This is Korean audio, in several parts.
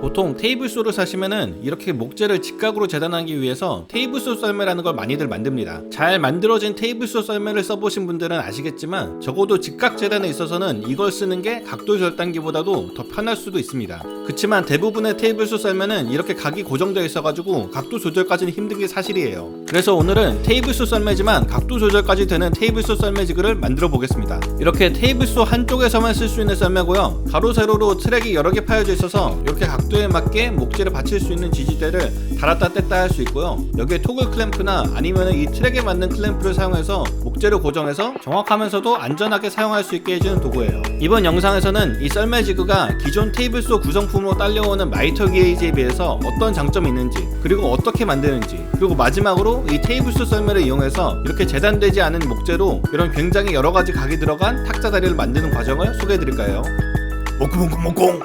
보통 테이블소를 사시면은 이렇게 목재를 직각으로 재단하기 위해서 테이블소 썰매라는 걸 많이들 만듭니다. 잘 만들어진 테이블소 썰매를 써보신 분들은 아시겠지만 적어도 직각 재단에 있어서는 이걸 쓰는 게 각도 절단기보다도 더 편할 수도 있습니다. 그치만 대부분의 테이블소 썰매는 이렇게 각이 고정되어 있어가지고 각도 조절까지는 힘든 게 사실이에요. 그래서 오늘은 테이블소 썰매지만 각도 조절까지 되는 테이블소 썰매 지그를 만들어 보겠습니다. 이렇게 테이블소 한쪽에서만 쓸 수 있는 썰매고요. 가로 세로로 트랙이 여러 개 파여져 있어서 이렇게 각도에 맞게 목재를 받칠 수 있는 지지대를 달았다 뗐다 할 수 있고요. 여기에 토글 클램프나 아니면 이 트랙에 맞는 클램프를 사용해서 목재를 고정해서 정확하면서도 안전하게 사용할 수 있게 해주는 도구예요. 이번 영상에서는 이 썰매 지그가 기존 테이블소 구성품으로 딸려오는 마이터 게이지에 비해서 어떤 장점이 있는지, 그리고 어떻게 만드는지, 그리고 마지막으로 이 테이블소 썰매를 이용해서 이렇게 재단되지 않은 목재로 이런 굉장히 여러가지 각이 들어간 탁자 다리를 만드는 과정을 소개해드릴까요? 몽콩.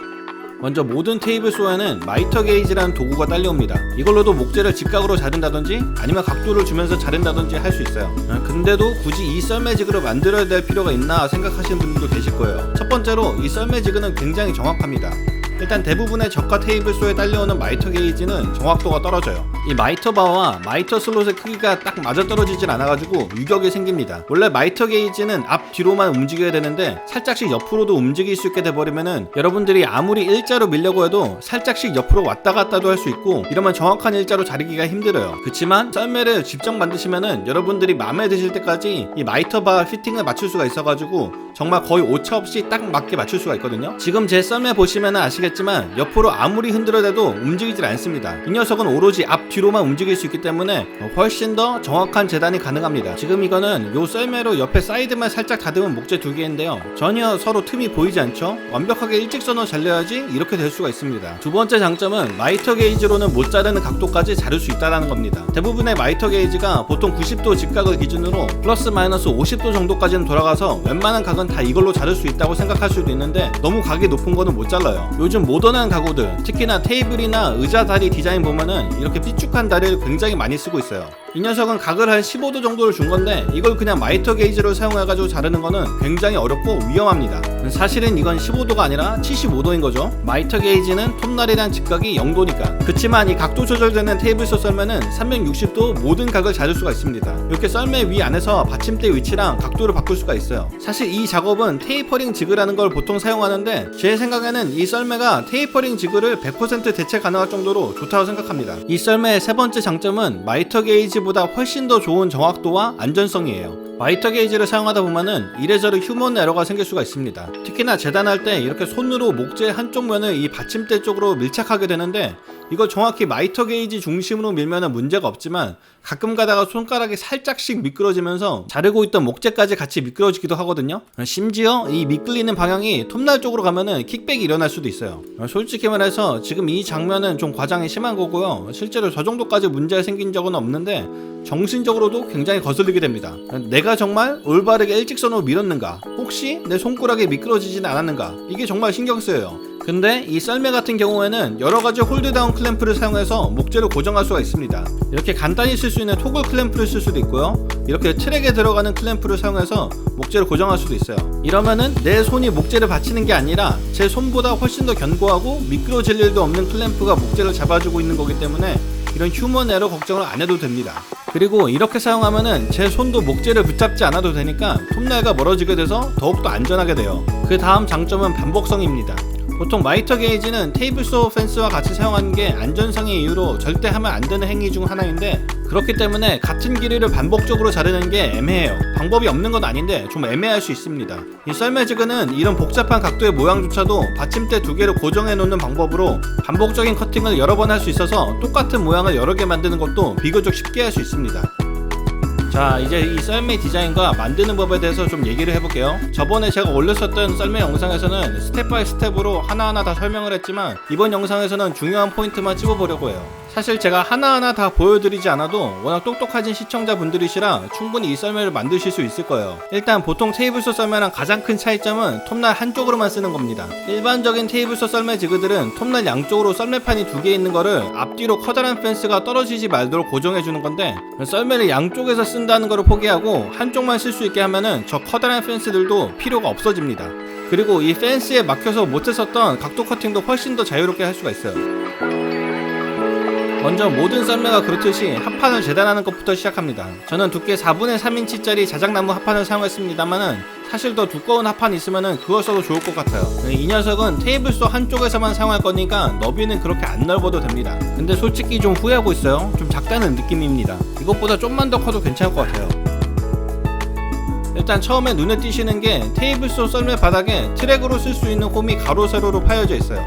먼저 모든 테이블소에는 마이터 게이지라는 도구가 딸려옵니다. 이걸로도 목재를 직각으로 자른다든지 아니면 각도를 주면서 자른다든지 할 수 있어요. 근데도 굳이 이 썰매 지그를 만들어야 될 필요가 있나 생각하시는 분들도 계실 거예요. 첫 번째로 이 썰매 지그는 굉장히 정확합니다. 일단 대부분의 저가 테이블소에 딸려오는 마이터 게이지는 정확도가 떨어져요. 이 마이터 바와 마이터 슬롯의 크기가 딱 맞아떨어지질 않아가지고 유격이 생깁니다. 원래 마이터 게이지는 앞 뒤로만 움직여야 되는데 살짝씩 옆으로도 움직일 수 있게 돼버리면은 여러분들이 아무리 일자로 밀려고 해도 살짝씩 옆으로 왔다 갔다도 할 수 있고 이러면 정확한 일자로 자르기가 힘들어요. 그치만 썰매를 직접 만드시면은 여러분들이 마음에 드실 때까지 이 마이터 바 피팅을 맞출 수가 있어가지고 정말 거의 오차 없이 딱 맞게 맞출 수가 있거든요. 지금 제 썰매 보시면은 아시겠지만 옆으로 아무리 흔들어대도 움직이질 않습니다. 이 녀석은 오로지 앞 뒤로만 움직일 수 있기 때문에 훨씬 더 정확한 재단이 가능합니다. 지금 이거는 요 썰매로 옆에 사이드만 살짝 다듬은 목재 두 개인데요. 전혀 서로 틈이 보이지 않죠? 완벽하게 일직선으로 잘려야지 이렇게 될 수가 있습니다. 두 번째 장점은 마이터 게이지로는 못 자르는 각도까지 자를 수 있다는 겁니다. 대부분의 마이터 게이지가 보통 90도 직각을 기준으로 플러스 마이너스 50도 정도까지는 돌아가서 웬만한 각은 다 이걸로 자를 수 있다고 생각할 수도 있는데 너무 각이 높은 거는 못 잘라요. 요즘 모던한 가구들, 특히나 테이블이나 의자 다리 디자인 보면은 이렇게 삐쭉한 다리를 굉장히 많이 쓰고 있어요. 이 녀석은 각을 한 15도 정도를 준 건데 이걸 그냥 마이터 게이지로 사용해가지고 자르는 거는 굉장히 어렵고 위험합니다. 사실은 이건 15도가 아니라 75도인 거죠. 마이터 게이지는 톱날이랑 직각이 0도니까. 그치만 이 각도 조절되는 테이블소 썰매는 360도 모든 각을 자를 수가 있습니다. 이렇게 썰매 위 안에서 받침대 위치랑 각도를 바꿀 수가 있어요. 사실 이 작업은 테이퍼링 지그라는 걸 보통 사용하는데 제 생각에는 이 썰매가 테이퍼링 지그를 100% 대체 가능할 정도로 좋다고 생각합니다. 이 썰매의 세 번째 장점은 마이터 게이지보다 훨씬 더 좋은 정확도와 안전성이에요. 마이터 게이지를 사용하다 보면은 이래저래 휴먼 에러가 생길 수가 있습니다. 특히나 재단할 때 이렇게 손으로 목재 한쪽 면을 이 받침대 쪽으로 밀착하게 되는데 이걸 정확히 마이터 게이지 중심으로 밀면은 문제가 없지만 가끔 가다가 손가락이 살짝씩 미끄러지면서 자르고 있던 목재까지 같이 미끄러지기도 하거든요. 심지어 이 미끌리는 방향이 톱날 쪽으로 가면은 킥백이 일어날 수도 있어요. 솔직히 말해서 지금 이 장면은 좀 과장이 심한 거고요. 실제로 저 정도까지 문제가 생긴 적은 없는데 정신적으로도 굉장히 거슬리게 됩니다. 내가 정말 올바르게 일직선으로 밀었는가? 혹시 내 손가락이 미끄러지진 않았는가? 이게 정말 신경 쓰여요. 근데 이 썰매 같은 경우에는 여러가지 홀드다운 클램프를 사용해서 목재를 고정할 수가 있습니다. 이렇게 간단히 쓸 수 있는 토글 클램프를 쓸 수도 있고요. 이렇게 트랙에 들어가는 클램프를 사용해서 목재를 고정할 수도 있어요. 이러면은 내 손이 목재를 받치는 게 아니라 제 손보다 훨씬 더 견고하고 미끄러질 일도 없는 클램프가 목재를 잡아주고 있는 거기 때문에 이런 휴먼 에러 걱정을 안 해도 됩니다. 그리고 이렇게 사용하면은 제 손도 목재를 붙잡지 않아도 되니까 톱날과 멀어지게 돼서 더욱더 안전하게 돼요. 그 다음 장점은 반복성입니다. 보통 마이터 게이지는 테이블소 펜스와 같이 사용하는 게 안전성의 이유로 절대 하면 안 되는 행위 중 하나인데 그렇기 때문에 같은 길이를 반복적으로 자르는 게 애매해요. 방법이 없는 건 아닌데 좀 애매할 수 있습니다. 이 썰매 지그는 이런 복잡한 각도의 모양조차도 받침대 두 개를 고정해 놓는 방법으로 반복적인 커팅을 여러 번 할 수 있어서 똑같은 모양을 여러 개 만드는 것도 비교적 쉽게 할 수 있습니다. 자, 이제 이 썰매 디자인과 만드는 법에 대해서 좀 얘기를 해볼게요. 저번에 제가 올렸었던 썰매 영상에서는 스텝 바이 스텝으로 하나하나 다 설명을 했지만 이번 영상에서는 중요한 포인트만 찝어보려고 해요. 사실 제가 하나하나 다 보여드리지 않아도 워낙 똑똑하신 시청자분들이시라 충분히 이 썰매를 만드실 수 있을 거예요. 일단 보통 테이블소 썰매랑 가장 큰 차이점은 톱날 한쪽으로만 쓰는 겁니다. 일반적인 테이블소 썰매 지그들은 톱날 양쪽으로 썰매판이 두 개 있는 거를 앞뒤로 커다란 펜스가 떨어지지 말도록 고정해 주는 건데 썰매를 양쪽에서 쓴다는 거를 포기하고 한쪽만 쓸 수 있게 하면은 저 커다란 펜스들도 필요가 없어집니다. 그리고 이 펜스에 막혀서 못했었던 각도 커팅도 훨씬 더 자유롭게 할 수가 있어요. 먼저 모든 썰매가 그렇듯이 합판을 재단하는 것부터 시작합니다. 저는 두께 4분의 3인치짜리 자작나무 합판을 사용했습니다만은 사실 더 두꺼운 합판이 있으면은 그걸 써도 좋을 것 같아요. 이 녀석은 테이블소 한쪽에서만 사용할 거니까 너비는 그렇게 안 넓어도 됩니다. 근데 솔직히 좀 후회하고 있어요. 좀 작다는 느낌입니다. 이것보다 좀만 더 커도 괜찮을 것 같아요. 일단 처음에 눈에 띄시는 게 테이블소 썰매 바닥에 트랙으로 쓸 수 있는 홈이 가로 세로로 파여져 있어요.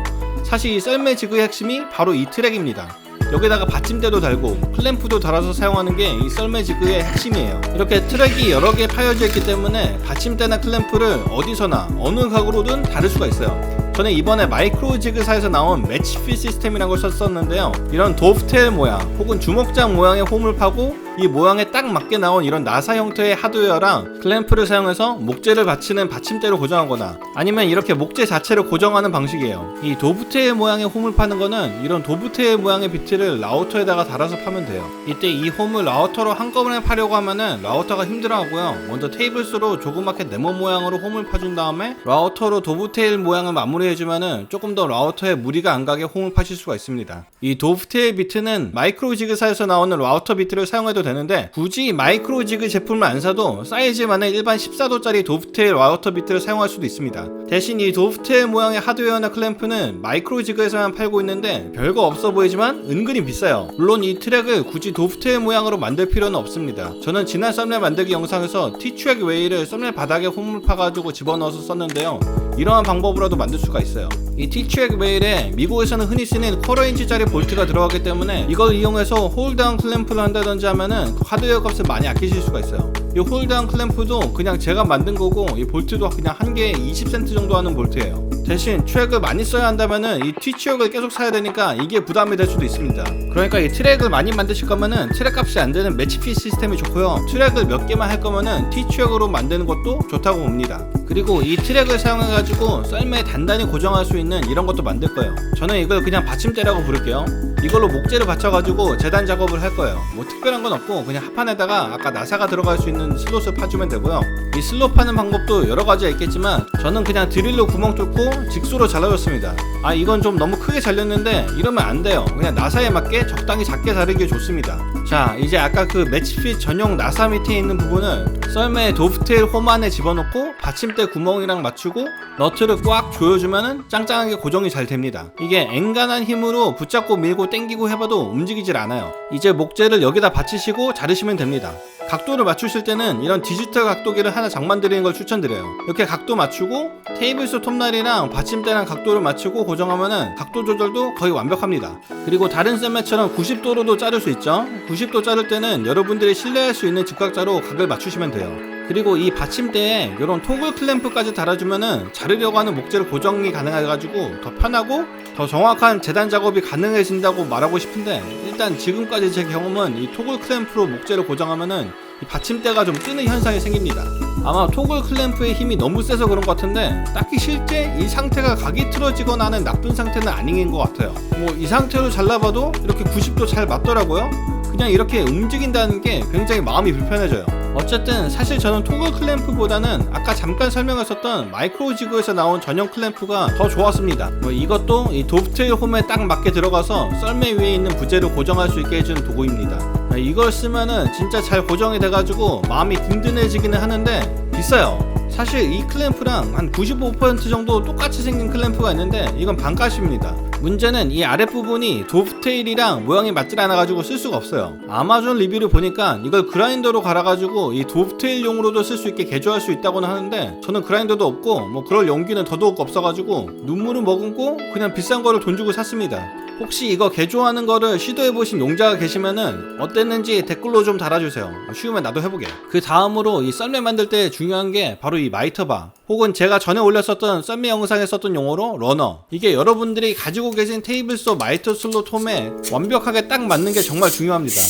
사실 이 썰매 지그의 핵심이 바로 이 트랙입니다. 여기다가 받침대도 달고 클램프도 달아서 사용하는 게 이 썰매 지그의 핵심이에요. 이렇게 트랙이 여러 개 파여져 있기 때문에 받침대나 클램프를 어디서나 어느 각으로든 다를 수가 있어요. 저는 이번에 마이크로 지그사에서 나온 매치핏 시스템이라는 걸 썼었는데요. 이런 도프테일 모양 혹은 주먹장 모양의 홈을 파고 이 모양에 딱 맞게 나온 이런 나사 형태의 하드웨어랑 클램프를 사용해서 목재를 받치는 받침대로 고정하거나 아니면 이렇게 목재 자체를 고정하는 방식이에요. 이 도프테일 모양의 홈을 파는 거는 이런 도프테일 모양의 비트를 라우터에다가 달아서 파면 돼요. 이때 이 홈을 라우터로 한꺼번에 파려고 하면은 라우터가 힘들어하고요. 먼저 테이블소로 조그맣게 네모 모양으로 홈을 파준 다음에 라우터로 도프테일 모양을 마무리해주면은 조금 더 라우터에 무리가 안 가게 홈을 파실 수가 있습니다. 이 도프테일 비트는 마이크로 지그사에서 나오는 라우터 비트를 사용해도 되는데 굳이 마이크로 지그 제품을 안 사도 사이즈만의 일반 14도짜리 도프테일 라우터 비트를 사용할 수도 있습니다. 대신 이 도프테일 모양의 하드웨어나 클램프는 마이크로 지그에서만 팔고 있는데 별거 없어 보이지만 은근히 비싸요. 물론 이 트랙을 굳이 도프테일 모양으로 만들 필요는 없습니다. 저는 지난 썰매 만들기 영상에서 T-트랙 웨이를 썰매 바닥에 홈을 파가지고 집어넣어서 썼는데요. 이러한 방법으로도 만들 수가 있어요. 이 T-트랙 웨일에 미국에서는 흔히 쓰는 쿼터 인치짜리 볼트가 들어가기 때문에 이걸 이용해서 홀다운 클램프를 한다든지 하면은 하드웨어 값을 많이 아끼실 수가 있어요. 이 홀다운 클램프도 그냥 제가 만든 거고 이 볼트도 그냥 한 개에 20센트 정도 하는 볼트예요. 대신 트랙을 많이 써야 한다면은 이 T-트랙을 계속 사야 되니까 이게 부담이 될 수도 있습니다. 그러니까 이 트랙을 많이 만드실 거면은 트랙 값이 안 되는 매치핏 시스템이 좋고요. 트랙을 몇 개만 할 거면은 T-트랙으로 만드는 것도 좋다고 봅니다. 그리고 이 트랙을 사용해가지고 썰매에 단단히 고정할 수 있는 이런 것도 만들 거예요. 저는 이걸 그냥 받침대라고 부를게요. 이걸로 목재를 받쳐가지고 재단 작업을 할 거예요. 뭐 특별한 건 없고 그냥 합판에다가 아까 나사가 들어갈 수 있는 슬롯을 파주면 되고요. 이 슬롯 파는 방법도 여러 가지가 있겠지만 저는 그냥 드릴로 구멍 뚫고 직수로 잘라줬습니다. 아 이건 좀 너무 크게 잘렸는데 이러면 안 돼요. 그냥 나사에 맞게 적당히 작게 자르기 좋습니다. 자 이제 아까 그 매치핏 전용 나사 밑에 있는 부분을 썰매의 도프테일 홈 안에 집어넣고 받침대 구멍이랑 맞추고 너트를 꽉 조여주면은 짱짱하게 고정이 잘 됩니다. 이게 엔간한 힘으로 붙잡고 밀고 당기고 해봐도 움직이질 않아요. 이제 목재를 여기다 받치시고 자르시면 됩니다. 각도를 맞추실 때는 이런 디지털 각도기를 하나 장만드리는 걸 추천드려요. 이렇게 각도 맞추고 테이블소 톱날이랑 받침대랑 각도를 맞추고 고정하면은 각도 조절도 거의 완벽합니다. 그리고 다른 썰매처럼 90도로도 자를 수 있죠. 90도 자를 때는 여러분들이 신뢰할 수 있는 직각자로 각을 맞추시면 돼요. 그리고 이 받침대에 이런 토글 클램프까지 달아주면은 자르려고 하는 목재를 고정이 가능해가지고 더 편하고 더 정확한 재단 작업이 가능해진다고 말하고 싶은데 일단 지금까지 제 경험은 이 토글 클램프로 목재를 고정하면은 이 받침대가 좀 뜨는 현상이 생깁니다. 아마 토글 클램프의 힘이 너무 세서 그런 것 같은데 딱히 실제 이 상태가 각이 틀어지거나 하는 나쁜 상태는 아닌 것 같아요. 뭐 이 상태로 잘라봐도 이렇게 90도 잘 맞더라고요. 그냥 이렇게 움직인다는 게 굉장히 마음이 불편해져요. 어쨌든 사실 저는 토글 클램프보다는 아까 잠깐 설명했었던 마이크로 지그에서 나온 전용 클램프가 더 좋았습니다. 뭐 이것도 이 도프테일 홈에 딱 맞게 들어가서 썰매 위에 있는 부재를 고정할 수 있게 해주는 도구입니다. 이걸 쓰면은 진짜 잘 고정이 돼가지고 마음이 든든해지기는 하는데 비싸요. 사실 이 클램프랑 한 95% 정도 똑같이 생긴 클램프가 있는데 이건 반값입니다. 문제는 이 아랫부분이 도프테일이랑 모양이 맞질 않아가지고 쓸 수가 없어요. 아마존 리뷰를 보니까 이걸 그라인더로 갈아가지고 이 도프테일용으로도 쓸 수 있게 개조할 수 있다고는 하는데 저는 그라인더도 없고 뭐 그럴 용기는 더더욱 없어가지고 눈물을 머금고 그냥 비싼 거를 돈 주고 샀습니다. 혹시 이거 개조하는 거를 시도해보신 용자가 계시면은 어땠는지 댓글로 좀 달아주세요. 쉬우면 나도 해보게. 그 다음으로 이 썰매 만들 때 중요한 게 바로 이 마이터바 혹은 제가 전에 올렸었던 썰매 영상에 썼던 용어로 러너. 이게 여러분들이 가지고 계신 테이블소 마이터 슬롯 홈에 완벽하게 딱 맞는 게 정말 중요합니다.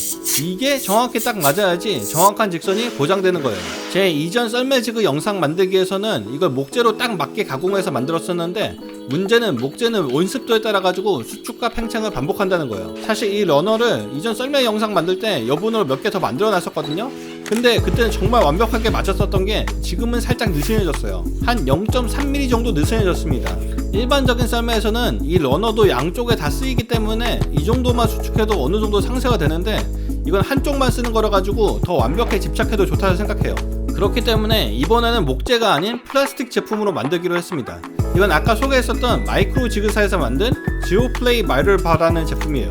이게 정확히 딱 맞아야지 정확한 직선이 보장되는 거예요. 제 이전 썰매 지그 영상 만들기에서는 이걸 목재로 딱 맞게 가공해서 만들었었는데 문제는 목재는 온습도에 따라 가지고 수축과 팽창을 반복한다는 거예요. 사실 이 러너를 이전 썰매 영상 만들 때 여분으로 몇 개 더 만들어 놨었거든요. 근데 그때는 정말 완벽하게 맞았었던 게 지금은 살짝 느슨해졌어요. 한 0.3mm 정도 느슨해졌습니다. 일반적인 썰매에서는 이 러너도 양쪽에 다 쓰이기 때문에 이 정도만 수축해도 어느 정도 상쇄가 되는데 이건 한쪽만 쓰는 거라 가지고 더 완벽하게 집착해도 좋다고 생각해요. 그렇기 때문에 이번에는 목재가 아닌 플라스틱 제품으로 만들기로 했습니다. 이건 아까 소개했었던 마이크로 지그사에서 만든 지오플레이 마이럴 바라는 제품이에요.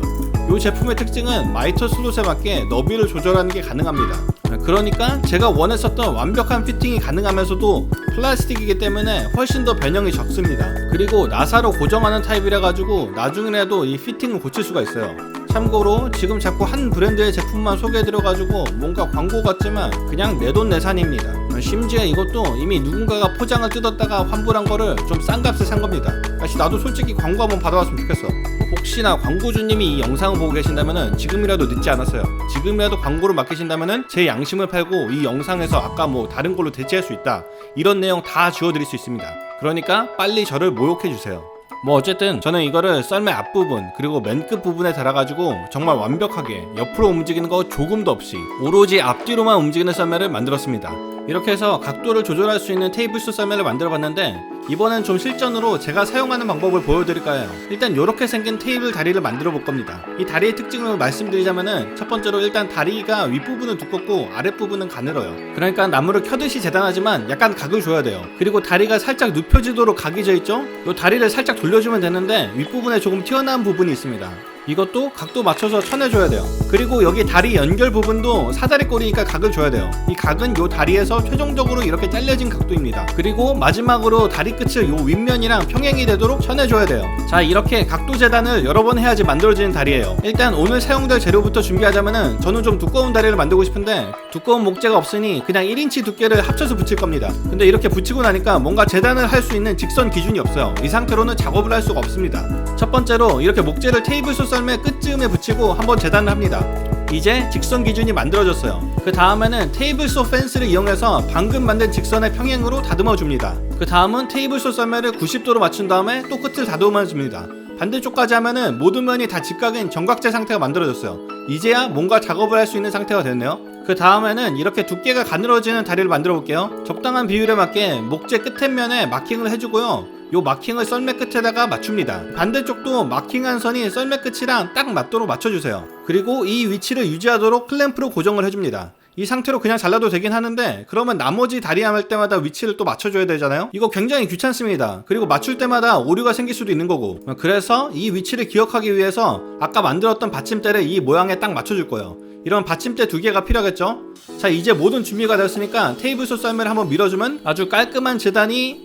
이 제품의 특징은 마이터 슬롯에 맞게 너비를 조절하는 게 가능합니다. 그러니까 제가 원했었던 완벽한 피팅이 가능하면서도 플라스틱이기 때문에 훨씬 더 변형이 적습니다. 그리고 나사로 고정하는 타입이라 가지고 나중에라도 이 피팅을 고칠 수가 있어요. 참고로 지금 자꾸 한 브랜드의 제품만 소개해드려가지고 뭔가 광고 같지만 그냥 내돈내산입니다. 심지어 이것도 이미 누군가가 포장을 뜯었다가 환불한 거를 좀 싼 값에 산 겁니다. 다시 나도 솔직히 광고 한번 받아봤으면 좋겠어. 혹시나 광고주님이 이 영상을 보고 계신다면은 지금이라도 늦지 않았어요. 지금이라도 광고를 맡기신다면은 제 양심을 팔고 이 영상에서 아까 뭐 다른 걸로 대체할 수 있다, 이런 내용 다 지워드릴 수 있습니다. 그러니까 빨리 저를 모욕해주세요. 뭐 어쨌든 저는 이거를 썰매 앞부분 그리고 맨 끝 부분에 달아가지고 정말 완벽하게 옆으로 움직이는 거 조금도 없이 오로지 앞뒤로만 움직이는 썰매를 만들었습니다. 이렇게 해서 각도를 조절할 수 있는 테이블소 썰매를 만들어봤는데 이번엔 좀 실전으로 제가 사용하는 방법을 보여드릴까 해요. 일단 이렇게 생긴 테이블 다리를 만들어 볼 겁니다. 이 다리의 특징을 말씀드리자면은 첫 번째로 일단 다리가 윗부분은 두껍고 아랫부분은 가늘어요. 그러니까 나무를 켜듯이 재단하지만 약간 각을 줘야 돼요. 그리고 다리가 살짝 눕혀지도록 각이 져 있죠? 이 다리를 살짝 돌려주면 되는데 윗부분에 조금 튀어나온 부분이 있습니다. 이것도 각도 맞춰서 쳐내줘야 돼요. 그리고 여기 다리 연결 부분도 사다리 꼬리니까 각을 줘야 돼요. 이 각은 요 다리에서 최종적으로 이렇게 잘려진 각도입니다. 그리고 마지막으로 다리 끝을 요 윗면이랑 평행이 되도록 쳐내줘야 돼요. 자, 이렇게 각도 재단을 여러 번 해야지 만들어지는 다리예요. 일단 오늘 사용될 재료부터 준비하자면은 저는 좀 두꺼운 다리를 만들고 싶은데 두꺼운 목재가 없으니 그냥 1인치 두께를 합쳐서 붙일 겁니다. 근데 이렇게 붙이고 나니까 뭔가 재단을 할 수 있는 직선 기준이 없어요. 이 상태로는 작업을 할 수가 없습니다. 첫 번째로 이렇게 목재를 테이블소 썰매 끝쯤에 붙이고 한번 재단을 합니다. 이제 직선 기준이 만들어졌어요. 그 다음에는 테이블소 펜스를 이용해서 방금 만든 직선의 평행으로 다듬어 줍니다. 그 다음은 테이블소 썰매를 90도로 맞춘 다음에 또 끝을 다듬어 줍니다. 반대쪽까지 하면은 모든 면이 다 직각인 정각제 상태가 만들어졌어요. 이제야 뭔가 작업을 할 수 있는 상태가 됐네요. 그 다음에는 이렇게 두께가 가늘어지는 다리를 만들어 볼게요. 적당한 비율에 맞게 목재 끝에 면에 마킹을 해주고요. 요 마킹을 썰매 끝에다가 맞춥니다. 반대쪽도 마킹한 선이 썰매 끝이랑 딱 맞도록 맞춰주세요. 그리고 이 위치를 유지하도록 클램프로 고정을 해줍니다. 이 상태로 그냥 잘라도 되긴 하는데 그러면 나머지 다리 할 때마다 위치를 또 맞춰줘야 되잖아요. 이거 굉장히 귀찮습니다. 그리고 맞출 때마다 오류가 생길 수도 있는 거고. 그래서 이 위치를 기억하기 위해서 아까 만들었던 받침대를 이 모양에 딱 맞춰줄 거예요. 이런 받침대 2개가 필요하겠죠. 자, 이제 모든 준비가 됐으니까 테이블소 썰매를 한번 밀어주면 아주 깔끔한 재단이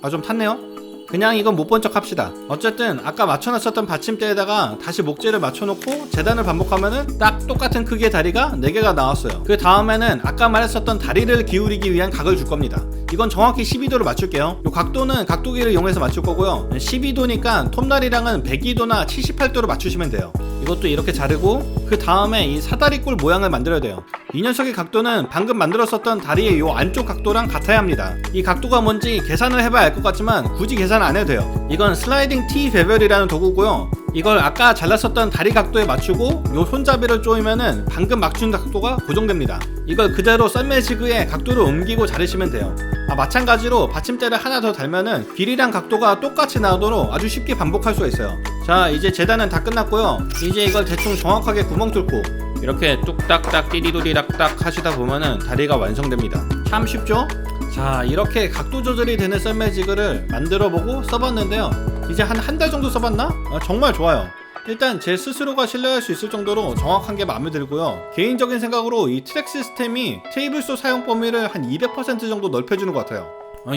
좀 탔네요. 그냥 이건 못 본 척 합시다. 어쨌든 아까 맞춰놨었던 받침대에다가 다시 목재를 맞춰놓고 재단을 반복하면은 딱 똑같은 크기의 다리가 4개가 나왔어요. 그 다음에는 아까 말했었던 다리를 기울이기 위한 각을 줄 겁니다. 이건 정확히 12도를 맞출게요. 이 각도는 각도기를 이용해서 맞출 거고요. 12도니까 톱날이랑은 102도나 78도로 맞추시면 돼요. 이것도 이렇게 자르고 그 다음에 이 사다리꼴 모양을 만들어야 돼요. 이 녀석의 각도는 방금 만들었었던 다리의 요 안쪽 각도랑 같아야 합니다. 이 각도가 뭔지 계산을 해봐야 알 것 같지만 굳이 계산 안 해도 돼요. 이건 슬라이딩 T 베벨이라는 도구고요. 이걸 아까 잘랐었던 다리 각도에 맞추고 요 손잡이를 조이면은 방금 맞춘 각도가 고정됩니다. 이걸 그대로 썰매 지그에 각도를 옮기고 자르시면 돼요. 마찬가지로 받침대를 하나 더 달면은 길이랑 각도가 똑같이 나오도록 아주 쉽게 반복할 수가 있어요. 자, 이제 재단은 다 끝났고요. 이제 이걸 대충 정확하게 구멍 뚫고 이렇게 뚝딱딱 띠리도리락딱 하시다 보면은 다리가 완성됩니다. 참 쉽죠? 자, 이렇게 각도 조절이 되는 썰매 지그를 만들어보고 써봤는데요. 이제 한 달 정도 써봤나? 정말 좋아요. 일단 제 스스로가 신뢰할 수 있을 정도로 정확한 게 마음에 들고요. 개인적인 생각으로 이 트랙 시스템이 테이블소 사용 범위를 한 200% 정도 넓혀주는 것 같아요.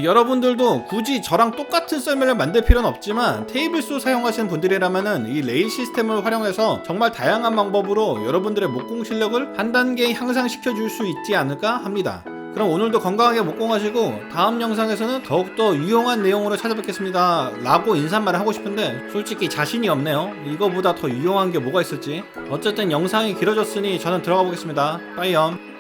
여러분들도 굳이 저랑 똑같은 썰매를 만들 필요는 없지만 테이블소 사용하시는 분들이라면은 이 레일 시스템을 활용해서 정말 다양한 방법으로 여러분들의 목공 실력을 한 단계 향상시켜 줄 수 있지 않을까 합니다. 그럼 오늘도 건강하게 목공하시고 다음 영상에서는 더욱더 유용한 내용으로 찾아뵙겠습니다 라고 인사말을 하고 싶은데 솔직히 자신이 없네요. 이거보다 더 유용한 게 뭐가 있을지. 어쨌든 영상이 길어졌으니 저는 들어가 보겠습니다. 빠이염.